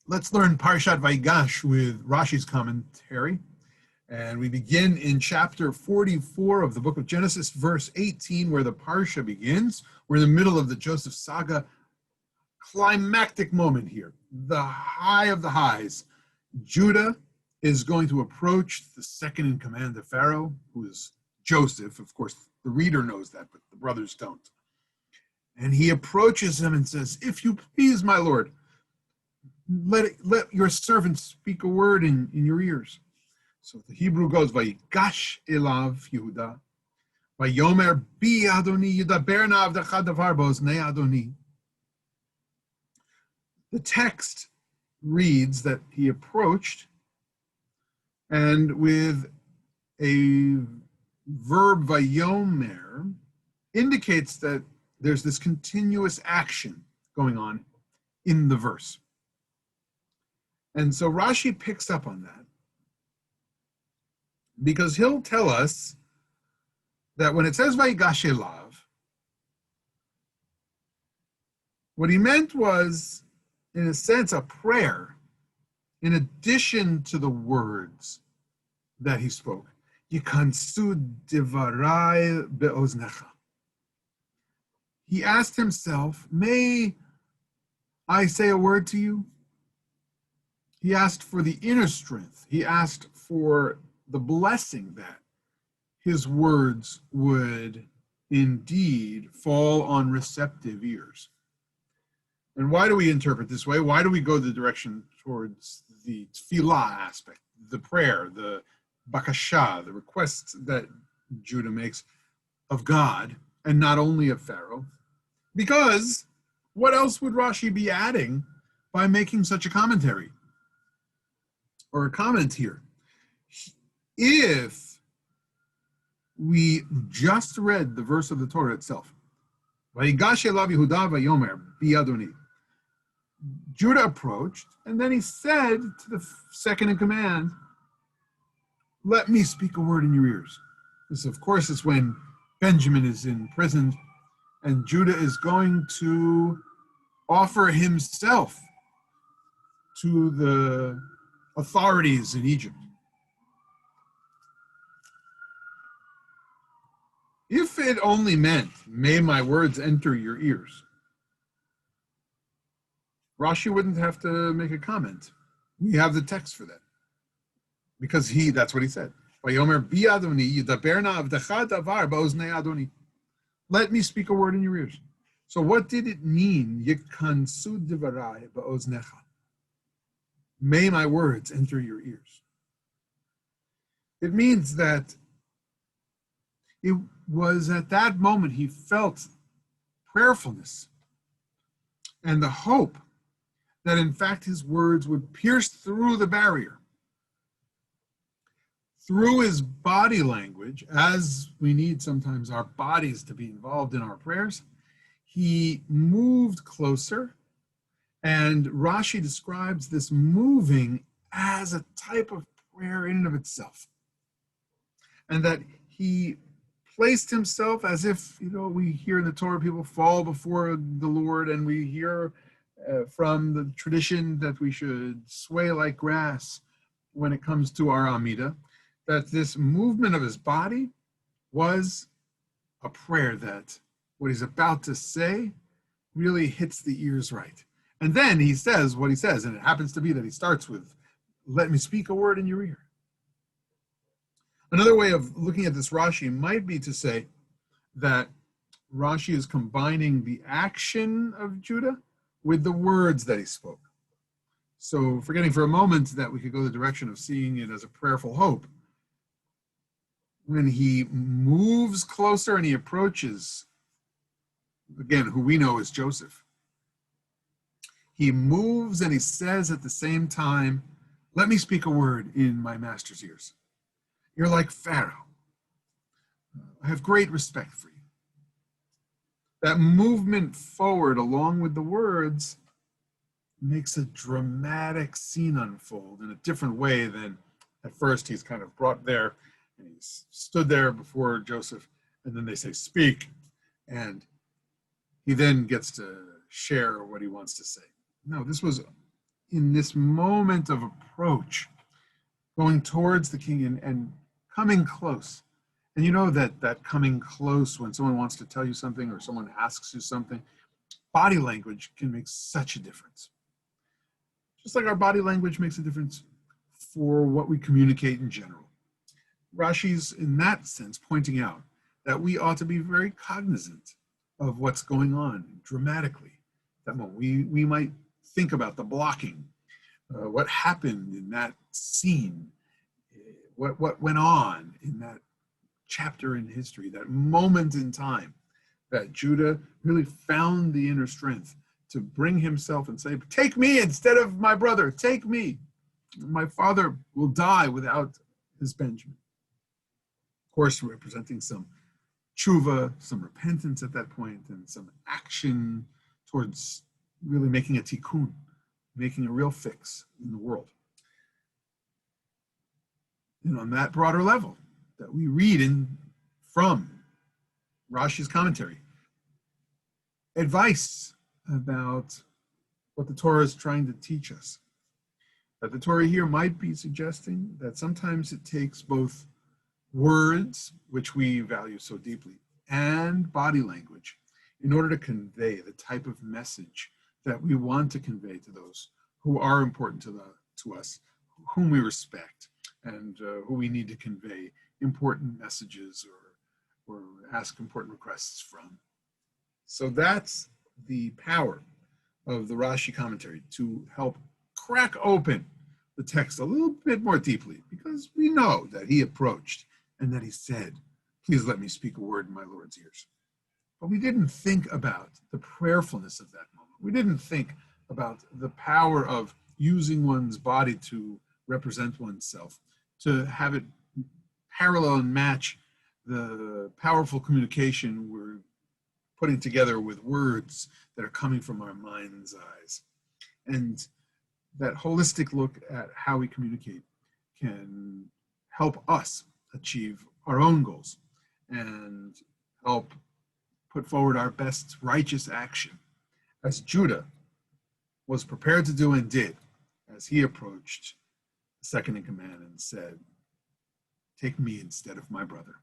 Let's learn Parshat Vaigash with Rashi's commentary. And we begin in chapter 44 of the book of Genesis, verse 18, where the Parsha begins. We're in the middle of the Joseph saga. Climactic moment here. The high of the highs. Judah is going to approach the second in command of Pharaoh, who is Joseph. Of course, the reader knows that, but the brothers don't. And he approaches him and says, "If you please, my lord, let your servant speak a word in your ears." So the Hebrew goes, Vayigash elav Yehuda, Vayomer bi Adoni Yidaber na avdecha davar bo'oznei Adoni. The text reads that he approached, and with a verb vayomer indicates that there's this continuous action going on in the verse. And so Rashi picks up on that because he'll tell us that when it says Vayigash elav, what he meant was, in a sense, a prayer in addition to the words that he spoke. Yikansu divarai be'oznecha. He asked himself, may I say a word to you? He asked for the inner strength. He asked for the blessing that his words would indeed fall on receptive ears. And why do we interpret this way? Why do we go the direction towards the tefillah aspect, the prayer, the bakashah, the requests that Judah makes of God and not only of Pharaoh? Because what else would Rashi be adding by making such a commentary or a comment here? If we just read the verse of the Torah itself, Vayigash elav Yehuda vayomer bi Adoni, Judah approached, and then he said to the second in command, let me speak a word in your ears. This, of course, is when Benjamin is in prison, and Judah is going to offer himself to the authorities in Egypt. If it only meant, may my words enter your ears, Rashi wouldn't have to make a comment. We have the text for that. Because that's what he said. Vayomer bi Adoni yidaber na avdecha davar bo'oznei Adoni. Let me speak a word in your ears. So what did it mean? Yikansu divarai bo'oznecha. May my words enter your ears. It means that it was at that moment he felt prayerfulness and the hope that in fact his words would pierce through the barrier. Through his body language, as we need sometimes our bodies to be involved in our prayers, he moved closer, and Rashi describes this moving as a type of prayer in and of itself. And that he placed himself as if, we hear in the Torah people fall before the Lord, and we hear from the tradition that we should sway like grass when it comes to our Amida, that this movement of his body was a prayer, that what he's about to say really hits the ears right. And then he says what he says, and it happens to be that he starts with, let me speak a word in your ear. Another way of looking at this Rashi might be to say that Rashi is combining the action of Judah with the words that he spoke. So forgetting for a moment that we could go the direction of seeing it as a prayerful hope, when he moves closer and he approaches, again, who we know as Joseph, he moves and he says at the same time, let me speak a word in my master's ears. You're like Pharaoh. I have great respect for you. That movement forward along with the words makes a dramatic scene unfold in a different way than at first he's kind of brought there and he's stood there before Joseph, and then they say, speak, and he then gets to share what he wants to say. No, this was in this moment of approach, going towards the king and coming close. And you know that coming close when someone wants to tell you something or someone asks you something, body language can make such a difference. Just like our body language makes a difference for what we communicate in general. Rashi's, in that sense, pointing out that we ought to be very cognizant of what's going on dramatically. That moment, we might think about the blocking, what happened in that scene, what went on in that chapter in history, that moment in time, that Judah really found the inner strength to bring himself and say, take me instead of my brother, take me. My father will die without his Benjamin. Of course, representing some tshuva, some repentance at that point, and some action towards really making a tikkun, making a real fix in the world. And on that broader level that we read from Rashi's commentary, advice about what the Torah is trying to teach us. That the Torah here might be suggesting that sometimes it takes both words, which we value so deeply, and body language in order to convey the type of message that we want to convey to those who are important to us, whom we respect, and who we need to convey important messages or ask important requests from. So that's the power of the Rashi commentary, to help crack open the text a little bit more deeply, because we know that he approached and that he said, please let me speak a word in my Lord's ears. But we didn't think about the prayerfulness of that moment. We didn't think about the power of using one's body to represent oneself, to have it parallel and match the powerful communication we're putting together with words that are coming from our mind's eyes. And that holistic look at how we communicate can help us achieve our own goals and help put forward our best righteous action, as Judah was prepared to do and did as he approached the second in command and said, take me instead of my brother.